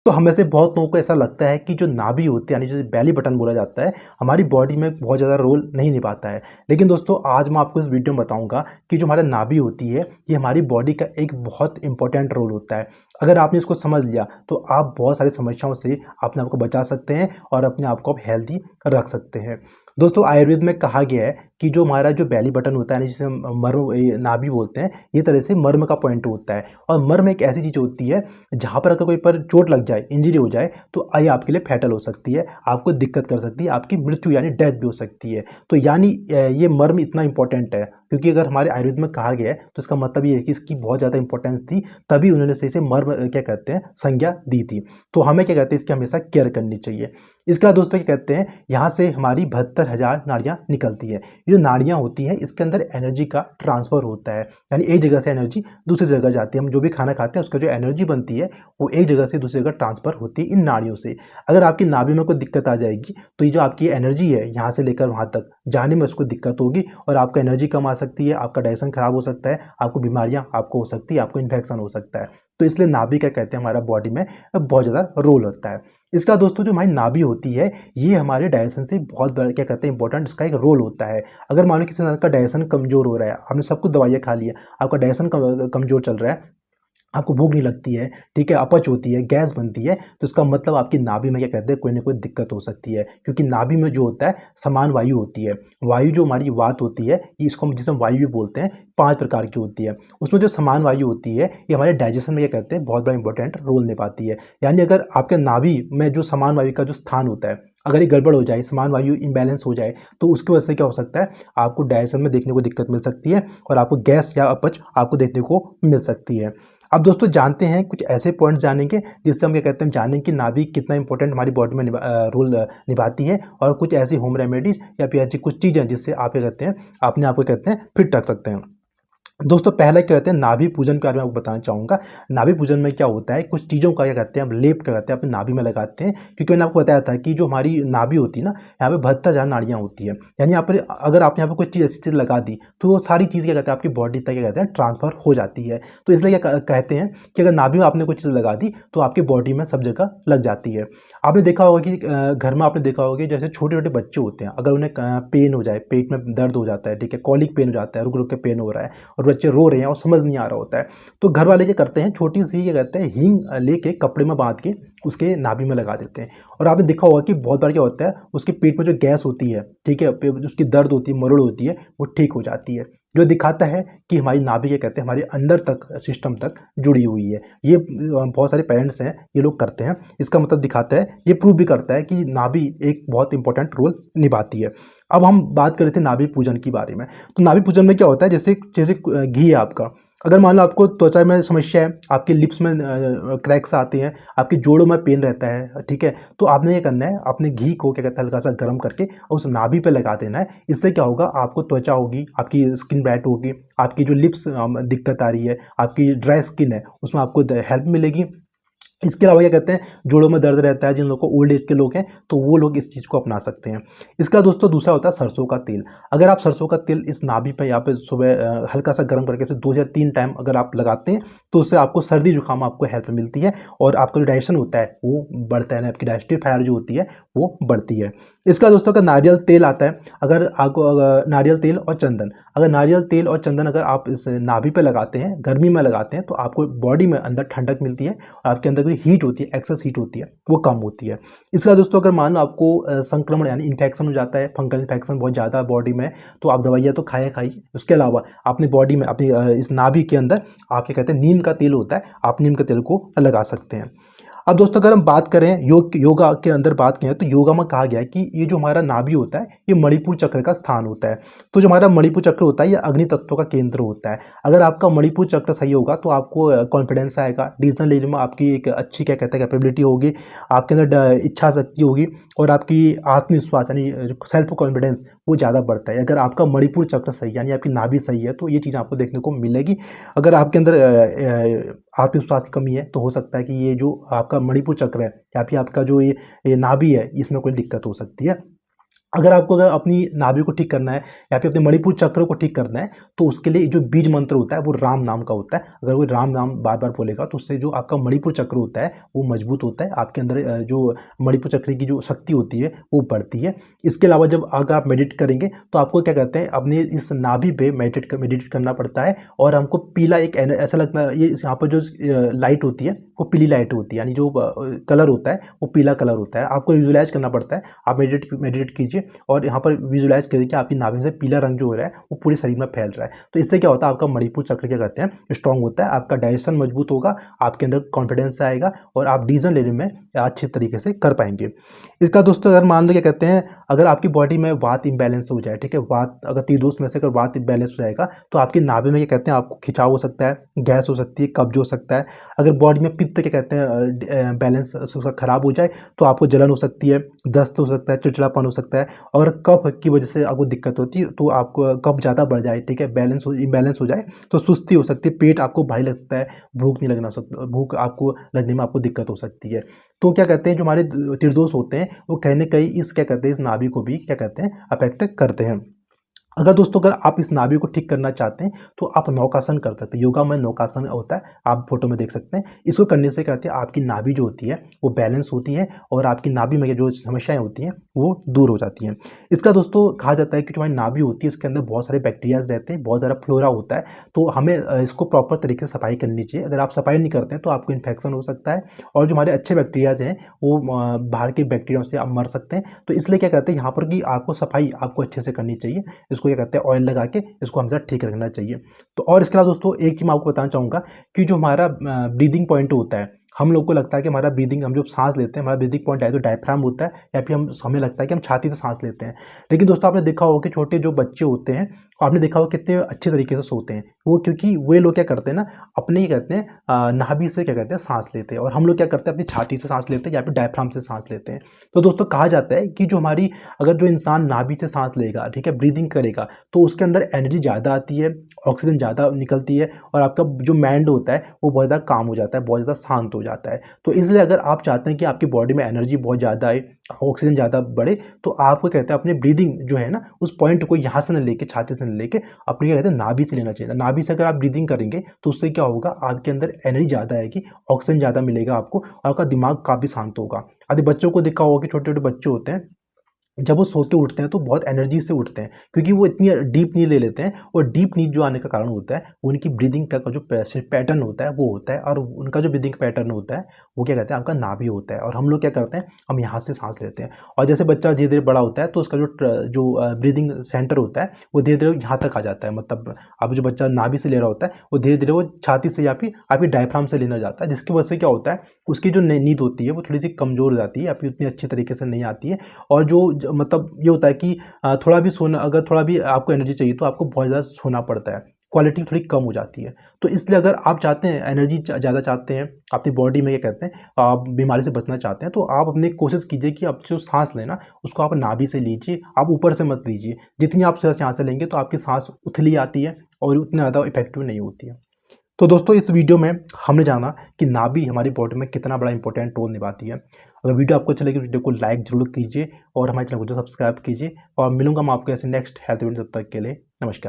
तो हमें से बहुत लोगों को ऐसा लगता है कि जो नाभि होती है यानी जो बेली बटन बोला जाता है हमारी बॉडी में बहुत ज़्यादा रोल नहीं निभाता है। लेकिन दोस्तों आज मैं आपको इस वीडियो में बताऊंगा कि जो हमारा नाभि होती है ये हमारी बॉडी का एक बहुत इंपॉर्टेंट रोल होता है। अगर आपने इसको समझ लिया तो आप बहुत सारी समस्याओं से अपने आप को बचा सकते हैं और अपने आप को आप हेल्दी रख सकते हैं। दोस्तों आयुर्वेद में कहा गया है कि जो हमारा जो बेली बटन होता है जिसे हम मर्म नाभि बोलते हैं, ये तरह से मर्म का पॉइंट होता है। और मर्म एक ऐसी चीज़ होती है जहाँ पर अगर कोई पर चोट लग जाए, इंजरी हो जाए तो ये आपके लिए फैटल हो सकती है, आपको दिक्कत कर सकती है, आपकी मृत्यु यानी डेथ भी हो सकती है। तो यानी ये मर्म इतना इंपॉर्टेंट है क्योंकि अगर हमारे आयुर्वेद में कहा गया है तो इसका मतलब ये है कि इसकी बहुत ज़्यादा इंपॉर्टेंस थी, तभी उन्होंने सही से मर्म क्या कहते हैं संज्ञा दी थी। तो हमें क्या कहते हैं इसकी हमेशा केयर करनी चाहिए। इसके बाद दोस्तों क्या कहते हैं यहाँ से हमारी 72,000 नाड़ियाँ निकलती है। ये जो नाड़ियाँ होती हैं इसके अंदर एनर्जी का ट्रांसफ़र होता है, यानी एक जगह से एनर्जी दूसरी जगह जाती है। हम जो भी खाना खाते हैं उसका जो एनर्जी बनती है वो एक जगह से दूसरी जगह ट्रांसफ़र होती है इन नाड़ियों से। अगर आपकी नाभि में कोई दिक्कत आ जाएगी तो ये जो आपकी एनर्जी है यहाँ से लेकर वहाँ तक जाने में उसको दिक्कत होगी और आपका एनर्जी कम आ सकती है, आपका डाइजेशन खराब हो सकता है, आपको बीमारियाँ आपको हो सकती है, आपको इन्फेक्शन हो सकता है। तो इसलिए नाभि क्या कहते हैं हमारा बॉडी में बहुत ज़्यादा रोल होता है। इसका दोस्तों जो हमारी नाभि होती है ये हमारे डाइजेशन से बहुत बड़ा क्या कहते हैं इंपॉर्टेंट इसका एक रोल होता है। अगर मान लो किसी का डाइजेशन कमजोर हो रहा है, आपने सब कुछ दवाइयाँ खा ली है, आपका डाइजेशन कमजोर चल रहा है, आपको भूख नहीं लगती है, ठीक है, अपच होती है, गैस बनती है, तो इसका मतलब आपकी नाभि में क्या कहते हैं कोई ना कोई दिक्कत हो सकती है। क्योंकि नाभि में जो होता है समान वायु होती है। वायु जो हमारी वात होती है इसको हम जिसे हम वायु भी बोलते हैं, 5 प्रकार की होती है। उसमें जो समान वायु होती है ये हमारे डाइजेशन में क्या कहते हैं बहुत बड़ा इंपॉर्टेंट रोल निभाती है। यानी अगर आपके नाभि में जो समान वायु का जो स्थान होता है अगर ये गड़बड़ हो जाए, समान वायु इम्बैलेंस हो जाए, तो उसकी वजह से क्या हो सकता है आपको डाइजेशन में देखने को दिक्कत मिल सकती है और आपको गैस या अपच आपको देखने को मिल सकती है। अब दोस्तों जानते हैं कुछ ऐसे पॉइंट्स जानेंगे जिससे हम क्या कहते हैं जानेंगे कि नाभि कितना इंपॉर्टेंट हमारी बॉडी में रोल निभाती है और कुछ ऐसी होम रेमेडीज या फिर ऐसी कुछ चीज़ें जिससे आप क्या कहते हैं अपने आप को कहते हैं फिट रख सकते हैं। दोस्तों पहला क्या कहते हैं नाभि पूजन के बारे में आपको बताना चाहूँगा। नाभि पूजन में क्या होता है कुछ चीज़ों का क्या कहते हैं हम लेप क्या कहते हैं अपनी नाभि में लगाते हैं। क्योंकि मैंने आपको बताया था कि जो हमारी नाभि होती है ना यहाँ पे 72,000 नाड़ियाँ होती है। यानी यहाँ पर अगर आप यहाँ पर कोई चीज़ ऐसी चीज़ लगा दी तो वो सारी चीज़ क्या कहते हैं आपकी बॉडी तक क्या कहते हैं ट्रांसफर हो जाती है। तो इसलिए क्या कहते हैं कि अगर नाभि में आपने कोई चीज़ लगा दी तो आपकी बॉडी में सब जगह लग जाती है। आपने देखा होगा कि घर में आपने देखा होगा कि जैसे छोटे छोटे बच्चे होते हैं अगर उन्हें पेन हो जाए, पेट में दर्द हो जाता है, ठीक है, कॉलिक पेन हो जाता है, रुक रुक के पेन हो रहा है और बच्चे रो रहे हैं और समझ नहीं आ रहा होता है, तो घर वाले क्या करते हैं छोटी सी क्या कहते हैं हींग लेके कपड़े में बांध के उसके नाभि में लगा देते हैं। और आपने देखा होगा कि बहुत बार क्या होता है उसके पेट में जो गैस होती है, ठीक है, उसकी दर्द होती है, मरोड़ होती है, वो ठीक हो जाती है। जो दिखाता है कि हमारी नाभि क्या कहते हैं हमारे अंदर तक सिस्टम तक जुड़ी हुई है। ये बहुत सारे पेरेंट्स हैं ये लोग करते हैं, इसका मतलब दिखाता है, ये प्रूव भी करता है कि नाभि एक बहुत इंपॉर्टेंट रोल निभाती है। अब हम बात कर रहे थे नाभि पूजन के बारे में। तो नाभि पूजन में क्या होता है जैसे जैसे घी है आपका, अगर मान लो आपको त्वचा में समस्या है, आपके लिप्स में क्रैक्स आते हैं, आपके जोड़ों में पेन रहता है, ठीक है, तो आपने ये करना है अपने घी को क्या कहते हैं हल्का सा गर्म करके उस नाभि पे लगा देना है। इससे क्या होगा आपको त्वचा होगी, आपकी स्किन ब्राइट होगी, आपकी जो लिप्स दिक्कत आ रही है, आपकी ड्राई स्किन है उसमें आपको हेल्प मिलेगी। इसके अलावा क्या कहते हैं जोड़ों में दर्द रहता है, जिन लोगों को ओल्ड एज के लोग हैं तो वो लोग इस चीज़ को अपना सकते हैं। इसका दोस्तों दूसरा होता है सरसों का तेल। अगर आप सरसों का तेल इस नाभि पे यहाँ पे सुबह हल्का सा गर्म करके 2 या 3 टाइम अगर आप लगाते हैं तो उससे आपको सर्दी जुकाम आपको हेल्प मिलती है और आपका जो डाइजेशन होता है वो बढ़ता है, आपकी डाइजेस्टिव फायर जो होती है वो बढ़ती है। इसका दोस्तों का नारियल तेल आता है। अगर आपको नारियल तेल और चंदन, अगर नारियल तेल और चंदन अगर आप इस नाभि पे लगाते हैं, गर्मी में लगाते हैं, तो आपको बॉडी में अंदर ठंडक मिलती है और आपके अंदर जो हीट होती है, एक्सेस हीट होती है, वो कम होती है। इसका दोस्तों अगर मान लो आपको संक्रमण यानी इन्फेक्शन हो जाता है, फंगल इन्फेक्शन बहुत ज़्यादा बॉडी में, तो आप दवाइयाँ तो खाइए। उसके अलावा अपनी बॉडी में अपनी इस नाभि के अंदर आप क्या कहते हैं नीम का तेल होता है, आप नीम के तेल को लगा सकते हैं। अब दोस्तों अगर हम बात करें योगा के अंदर बात करें तो योगा में कहा गया है कि ये जो हमारा नाभि होता है ये मणिपुर चक्र का स्थान होता है। तो जो हमारा मणिपुर चक्र होता है ये अग्नि तत्व का केंद्र होता है। अगर आपका मणिपुर चक्र सही होगा तो आपको कॉन्फिडेंस आएगा, डिसीजन लेने में आपकी एक अच्छी क्या कहते हैं कैपेबिलिटी होगी, आपके अंदर इच्छा शक्ति होगी और आपकी आत्मविश्वास यानी सेल्फ कॉन्फिडेंस वो ज़्यादा बढ़ता है। अगर आपका मणिपुर चक्र सही यानी आपकी नाभि सही है तो ये चीज़ आपको देखने को मिलेगी। अगर आपके अंदर आत्मविश्वास की कमी है तो हो सकता है कि ये जो आपका मणिपुर चक्र है या फिर आपका जो ये नाभि है इसमें कोई दिक्कत हो सकती है। अगर आपको अगर अपनी नाभि को ठीक करना है या फिर अपने मणिपुर चक्र को ठीक करना है तो उसके लिए जो बीज मंत्र होता है वो राम नाम का होता है। अगर वो राम नाम बार बार बोलेगा तो उससे जो आपका मणिपुर चक्र होता है वो मजबूत होता है, आपके अंदर जो मणिपुर चक्र की जो शक्ति होती है वो बढ़ती है। इसके अलावा जब अगर आप मेडिटेट करेंगे तो आपको क्या कहते हैं अपने इस नाभि पे मेडिटेट करना पड़ता है और हमको पीला एक ऐसा लगता है, ये यहाँ पर जो लाइट होती है वो पीली लाइट होती है, यानी जो कलर होता है वो पीला कलर होता है। आपको विजुलाइज करना पड़ता है, आप मेडिटेट कीजिए और यहाँ पर विजुलाइज करिए कि आपकी नाभि से पीला रंग जो हो रहा है वो पूरे शरीर में फैल रहा है। तो इससे क्या होता है, आपका मणिपुर चक्र क्या कहते हैं स्ट्रांग होता है, आपका डाइजेशन मजबूत होगा, आपके अंदर कॉन्फिडेंस आएगा और आप डिसीजन लेने में अच्छे तरीके से कर पाएंगे। इसका दोस्तों अगर मान लो क्या कहते हैं, अगर आपकी बॉडी में वात इम्बैलेंस हो जाए, ठीक है, वात अगर त्रिदोष में से अगर वात इम्बैलेंस हो जाएगा तो आपकी नाभि में क्या कहते हैं आपको खिंचाव हो सकता है, गैस हो सकती है, कब्ज हो सकता है। अगर बॉडी में पित्त क्या कहते हैं बैलेंस खराब हो जाए तो आपको जलन हो सकती है, दस्त हो सकता है, चिड़चिड़ापन हो सकता है। और कफ की वजह से आपको दिक्कत होती है तो आपको कफ ज़्यादा बढ़ जाए, ठीक है, इम्बैलेंस हो जाए तो सुस्ती हो सकती है, पेट आपको भारी लग सकता है, भूख नहीं लगना सकता, भूख आपको लगने में आपको दिक्कत हो सकती है। तो क्या कहते हैं जो हमारे त्रिदोष होते हैं वो कहीं ना कहीं इस क्या कहते हैं इस नाभि को भी क्या कहते हैं अफेक्ट करते हैं। अगर दोस्तों अगर आप इस नाभि को ठीक करना चाहते हैं तो आप नौकासन कर सकते हैं। योगा में नौकासन होता है, आप फोटो में देख सकते हैं। इसको करने से कहते हैं आपकी नाभि जो होती है वो बैलेंस होती है और आपकी नाभि में जो समस्याएं होती हैं वो दूर हो जाती हैं। इसका दोस्तों कहा जाता है कि जो हमारी नाभि होती है इसके अंदर बहुत सारे बैक्टीरियाज रहते हैं, बहुत ज़्यादा फ्लोरा होता है, तो हमें इसको प्रॉपर तरीके से सफाई करनी चाहिए। अगर आप सफाई नहीं करते हैं तो आपको इन्फेक्शन हो सकता है और जो हमारे अच्छे बैक्टीरियाज हैं वो बाहर के बैक्टीरिया से आप मर सकते हैं। तो इसलिए क्या कहते हैं यहाँ पर कि आपको सफाई आपको अच्छे से करनी चाहिए, इसको क्या कहते हैं ऑयल लगा के इसको हमेशा ठीक रखना चाहिए। तो और इसके अलावा दोस्तों एक चीज़ मैं आपको बताना चाहूँगा कि जो हमारा ब्रीदिंग पॉइंट होता है, हम लोग को लगता है कि हमारा ब्रीदिंग, हम जो सांस लेते हैं हमारा ब्रीदिंग पॉइंट है तो डायफ्राम होता है या फिर हमें लगता है कि हम छाती से सांस लेते हैं। लेकिन दोस्तों आपने देखा होगा कि छोटे जो बच्चे होते हैं आपने देखा होगा कितने अच्छे तरीके से सोते हैं वो, क्योंकि वे लोग क्या करते हैं ना अपने ही कहते हैं नाभि से क्या कहते हैं सांस लेते हैं, और हम लोग क्या करते हैं अपनी छाती से सांस लेते हैं या फिर डायफ्राम से सांस लेते हैं। तो दोस्तों कहा जाता है कि जो हमारी अगर जो इंसान नाभि से सांस लेगा, ठीक है, ब्रीदिंग करेगा तो उसके अंदर एनर्जी ज़्यादा आती है, ऑक्सीजन ज़्यादा निकलती है और आपका जो माइंड होता है वो बहुत ज़्यादा काम हो जाता है, बहुत ज़्यादा शांत हो जाता है। तो इसलिए अगर आप चाहते हैं कि आपकी बॉडी में एनर्जी बहुत ज़्यादा आए, ऑक्सीजन ज़्यादा बढ़े, तो आपको कहते हैं अपने ब्रीदिंग जो है ना उस पॉइंट को यहाँ से न लेके छाती से न लेके अपने क्या कहते हैं नाभि से लेना चाहिए। नाभि से अगर आप ब्रीदिंग करेंगे तो उससे क्या होगा, आपके अंदर एनर्जी ज़्यादा आएगी, ऑक्सीजन ज़्यादा मिलेगा आपको और आपका दिमाग काफ़ी शांत होगा। आदि बच्चों को देखा होगा कि छोटे छोटे बच्चे होते हैं जब वो सोते उठते हैं तो बहुत एनर्जी से उठते हैं क्योंकि वो इतनी डीप नींद ले लेते हैं, और डीप नींद जो आने का कारण होता है वो उनकी ब्रीदिंग का जो पैटर्न होता है वो होता है, और उनका जो ब्रीदिंग पैटर्न होता है वो क्या कहते हैं आपका नाभि होता है। और हम लोग क्या करते हैं हम यहाँ से सांस लेते हैं, और जैसे बच्चा धीरे धीरे बड़ा होता है तो उसका जो ब्रीदिंग सेंटर होता है वो धीरे धीरे यहाँ तक आ जाता है। मतलब अब जो बच्चा नाभि से ले रहा होता है वो धीरे धीरे वो छाती से या फिर आपकी डायफ्राम से लेना जाता है, जिसकी वजह से क्या होता है उसकी जो नींद होती है वो थोड़ी सी कमज़ोर हो जाती है या फिर उतनी अच्छी तरीके से नहीं आती है। और जो मतलब ये होता है कि थोड़ा भी सोना, अगर थोड़ा भी आपको एनर्जी चाहिए तो आपको बहुत ज़्यादा सोना पड़ता है, क्वालिटी थोड़ी कम हो जाती है। तो इसलिए अगर आप चाहते हैं एनर्जी ज़्यादा चाहते हैं अपनी बॉडी में, क्या कहते हैं आप बीमारी से बचना चाहते हैं, तो आप अपनी कोशिश कीजिए कि आप जो सांस लेना उसको आप नाभि से लीजिए, आप ऊपर से मत लीजिए। जितनी आप यहाँ से लेंगे तो आपकी सांस उथली आती है और उतनी ज़्यादा इफेक्टिव नहीं होती है। तो दोस्तों इस वीडियो में हमने जाना कि नाभि हमारी बॉडी में कितना बड़ा इंपॉर्टेंट रोल निभाती है। अगर वीडियो आपको अच्छा लगे तो वीडियो को लाइक जरूर कीजिए और हमारे चैनल को सब्सक्राइब कीजिए, और मिलूंगा मैं आपको ऐसे नेक्स्ट हेल्थ वीडियो। तब तक के लिए नमस्कार।